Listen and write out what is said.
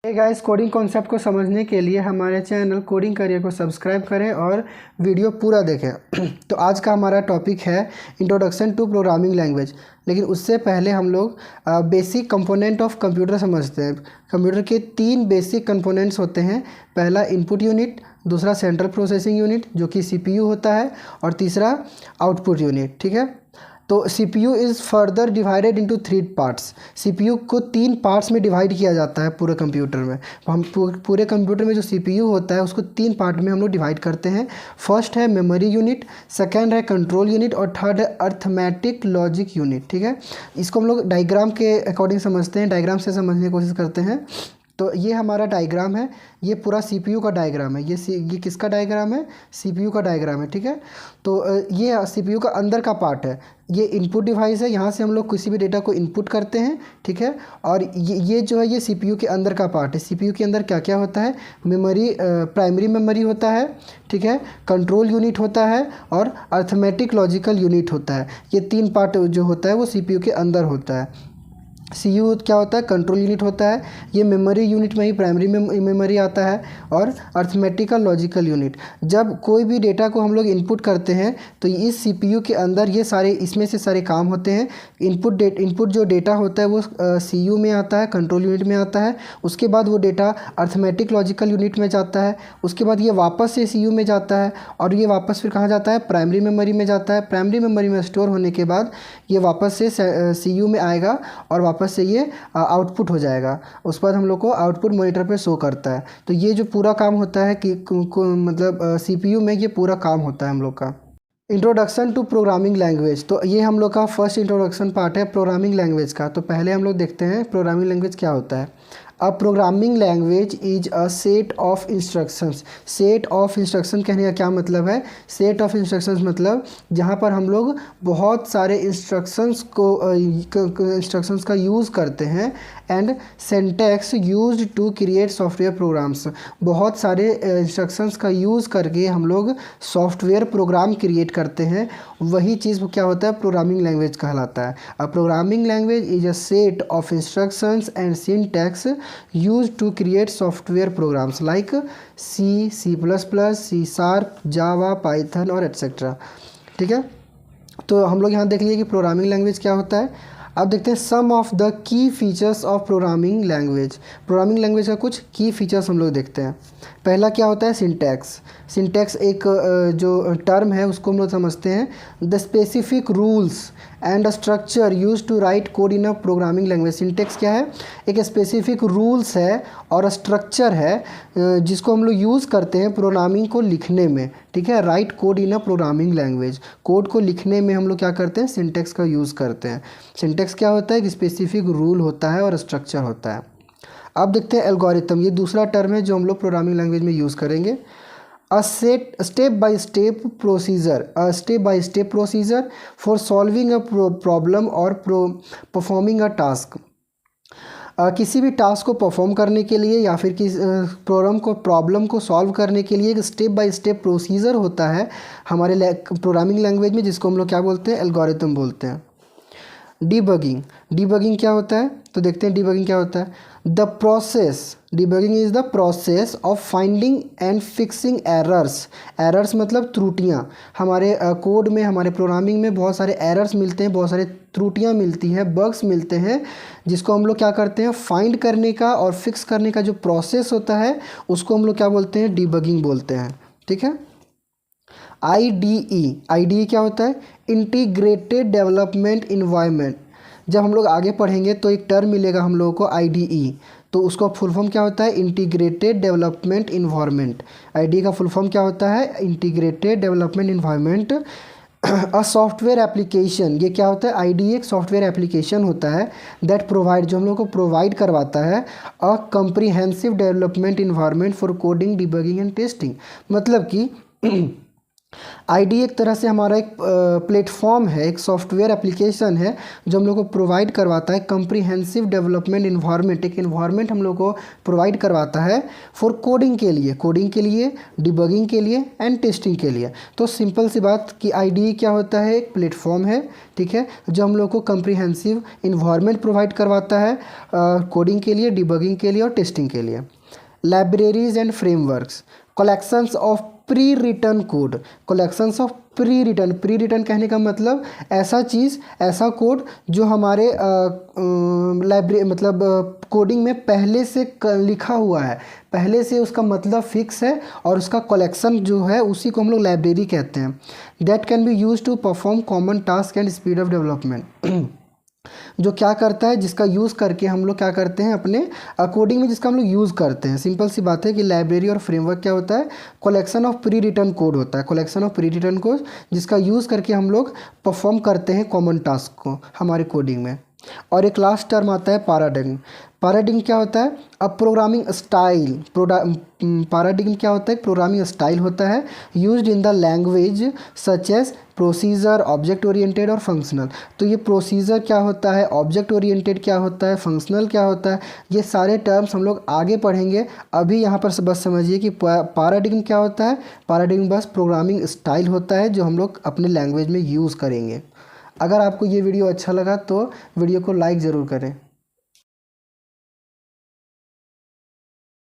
Hey guys, coding concept को समझने के लिए हमारे चैनल कोडिंग करियर को सब्सक्राइब करें और वीडियो पूरा देखें। तो आज का हमारा टॉपिक है इंट्रोडक्शन टू प्रोग्रामिंग लैंग्वेज। लेकिन उससे पहले हम लोग बेसिक कंपोनेंट ऑफ कंप्यूटर समझते हैं। कंप्यूटर के 3 बेसिक कंपोनेंट्स होते हैं। पहला इनपुट यूनिट, दूसरा सेंट्रल प्रोसेसिंग यूनिट जो कि सीपीयू होता है, और तीसरा आउटपुट यूनिट। ठीक है, तो CPU is further divided into 3 parts. CPU को 3 पार्ट्स में डिवाइड किया जाता है पूरे कंप्यूटर में। हम पूरे कंप्यूटर में जो सीपीयू होता है उसको 3 पार्ट में हम लोग डिवाइड करते हैं। फर्स्ट है मेमोरी यूनिट, सेकंड है कंट्रोल यूनिट, और थर्ड है अर्थमेटिक लॉजिक यूनिट। ठीक है, इसको हम लोग डायग्राम के अकॉर्डिंग समझते हैं, डायग्राम से समझने की कोशिश करते हैं। तो ये हमारा डायग्राम है, ये पूरा सीपीयू का डायग्राम है। ये किसका डायग्राम है? सीपीयू का डायग्राम है। ठीक है, तो ये सीपीयू का अंदर का पार्ट है। ये इनपुट डिवाइस है, यहाँ से हम लोग किसी भी डेटा को इनपुट करते हैं। ठीक है, और ये जो है ये सीपीयू के अंदर का पार्ट है। सीपीयू के अंदर क्या क्या होता है? मेमोरी, प्राइमरी मेमोरी होता है। ठीक है, कंट्रोल यूनिट होता है और अर्थमेटिक लॉजिकल यूनिट होता है। ये 3 पार्ट जो होता है वो सीपीयू के अंदर होता है। सीयू क्या होता है? कंट्रोल यूनिट होता है। ये मेमोरी यूनिट में ही प्राइमरी मेमोरी आता है, और अर्थमेटिकल लॉजिकल यूनिट। जब कोई भी डेटा को हम लोग इनपुट करते हैं तो इस सीपीयू के अंदर ये सारे, इसमें से सारे काम होते हैं। इनपुट जो डेटा होता है वो सीयू में आता है, कंट्रोल यूनिट में आता है। उसके बाद वो डेटा अर्थमेटिक लॉजिकल यूनिट में जाता है। उसके बाद ये वापस से सीयू में जाता है, और ये वापस फिर कहाँ जाता है? प्राइमरी मेमोरी में जाता है। प्राइमरी मेमोरी में स्टोर होने के बाद ये वापस से सीयू में आएगा, और वापस से ये आउटपुट हो जाएगा। उसके बाद हम लोग को आउटपुट मॉनिटर पे शो करता है। तो ये जो पूरा काम होता है कि मतलब सीपीयू में ये पूरा काम होता है हम लोग का। इंट्रोडक्शन टू प्रोग्रामिंग लैंग्वेज, तो ये हम लोग का फर्स्ट इंट्रोडक्शन पार्ट है प्रोग्रामिंग लैंग्वेज का। तो पहले हम लोग देखते हैं प्रोग्रामिंग लैंग्वेज क्या होता है। अ programming language is a set of instructions. Set of instruction कहने का क्या मतलब है? सेट ऑफ इंस्ट्रक्शंस मतलब जहाँ पर हम लोग बहुत सारे इंस्ट्रक्शंस का यूज़ करते हैं। And syntax used to create software programs. बहुत सारे इंस्ट्रक्शंस का यूज़ करके हम लोग सॉफ्टवेयर प्रोग्राम क्रिएट करते हैं। वही चीज़ क्या होता है? प्रोग्रामिंग लैंग्वेज कहलाता है। अ programming language is a set of instructions and syntax used to create software programs like C, C++, C Sharp, Java, Python और etc. ठीक है, तो हम लोग यहाँ देख लीजिए कि प्रोग्रामिंग लैंग्वेज क्या होता है। अब देखते हैं some of the key features of programming language. Programming language का कुछ की फीचर्स हम लोग देखते हैं। पहला क्या होता है? सिंटैक्स। सिंटैक्स एक जो टर्म है उसको हम लोग समझते हैं। The specific rules and structure use to write code in a programming language. Syntax क्या है? एक स्पेसिफिक रूल्स है और स्ट्रक्चर है जिसको हम लोग यूज़ करते हैं प्रोग्रामिंग को लिखने में। ठीक है, right code in a programming language. Code को लिखने में हम लोग क्या करते हैं? सिंटैक्स का यूज़ करते हैं। सिंटैक्स क्या होता है? एक स्पेसिफिक रूल होता है और स्ट्रक्चर होता है। अब देखते हैं एल्गोरिथम। ये दूसरा टर्म है जो हम लोग प्रोग्रामिंग लैंग्वेज में यूज़ करेंगे। A step by step procedure for solving a problem or performing a task। किसी भी टास्क को परफॉर्म करने के लिए या फिर किस प्रॉब्लम को सॉल्व करने के लिए एक स्टेप बाय स्टेप प्रोसीजर होता है हमारे प्रोग्रामिंग लैंग्वेज में, जिसको हम लोग क्या बोलते हैं? एल्गोरिथम बोलते हैं। डिबगिंग। डिबगिंग क्या होता है? तो देखते हैं डिबगिंग क्या होता है। The process, debugging is the process of finding and fixing errors. Errors मतलब त्रुटियाँ। हमारे कोड में, हमारे प्रोग्रामिंग में बहुत सारे एरर्स मिलते हैं, बहुत सारे त्रुटियाँ मिलती हैं, बग्स मिलते हैं, जिसको हम लोग क्या करते हैं? फाइंड करने का और फिक्स करने का जो प्रोसेस होता है उसको हम लोग क्या बोलते हैं? डिबगिंग बोलते हैं। ठीक है, IDE क्या होता है? Integrated development environment. जब हम लोग आगे पढ़ेंगे तो एक टर्म मिलेगा हम लोगों को IDE, तो उसका फुल फॉर्म क्या होता है? Integrated development environment. IDE का फुल फॉर्म क्या होता है? Integrated development environment. A software application, ये क्या होता है? IDE एक सॉफ्टवेयर एप्लीकेशन होता है दैट प्रोवाइड, जो हम लोग को प्रोवाइड करवाता है a comprehensive development environment for coding, debugging and testing. मतलब कि आईडी एक तरह से हमारा एक प्लेटफॉर्म है, एक सॉफ्टवेयर एप्लीकेशन है जो हम लोग को प्रोवाइड करवाता है कम्प्रीहेंसिव डेवलपमेंट इन्वायरमेंट। एक इन्वायरमेंट हम लोग को प्रोवाइड करवाता है फॉर कोडिंग के लिए, डिबगिंग के लिए एंड टेस्टिंग के लिए। तो सिंपल सी बात कि आईडी क्या होता है, एक प्लेटफॉर्म है, ठीक है, जो हम लोग को कम्प्रीहेंसिव इन्वायरमेंट प्रोवाइड करवाता है कोडिंग के लिए, डिबगिंग के लिए और टेस्टिंग के लिए। Libraries and frameworks, collections of pre written code, collections of pre written कहने का मतलब ऐसा चीज़, ऐसा कोड जो हमारे लाइब्रेरी मतलब कोडिंग में पहले से लिखा हुआ है, पहले से उसका मतलब फिक्स है और उसका कलेक्शन जो है उसी को हम लोग लाइब्रेरी कहते हैं। That can be use to perform common task and speed of development. जो क्या करता है, जिसका यूज़ करके हम लोग क्या करते हैं अपने कोडिंग में, जिसका हम लोग यूज़ करते हैं। सिंपल सी बात है कि लाइब्रेरी और फ्रेमवर्क क्या होता है, collection of pre written code होता है, collection of pre written code जिसका यूज़ करके हम लोग परफॉर्म करते हैं कॉमन टास्क को हमारे कोडिंग में। और एक लास्ट टर्म आता है पैराडिग्म। पैराडिग्म क्या होता है, अब प्रोग्रामिंग स्टाइल। पैराडिग्म क्या होता है, प्रोग्रामिंग स्टाइल होता है used in the language such as procedure, object oriented और फंक्शनल। तो ये प्रोसीजर क्या होता है, ऑब्जेक्ट ओरिएंटेड क्या होता है, फंक्शनल क्या होता है, ये सारे टर्म्स हम लोग आगे पढ़ेंगे। अभी यहाँ पर बस समझिए कि पैराडिग्म क्या होता है। पैराडिग्म बस प्रोग्रामिंग स्टाइल होता है जो हम लोग अपने लैंग्वेज में यूज़ करेंगे। अगर आपको ये वीडियो अच्छा लगा तो वीडियो को लाइक ज़रूर करें।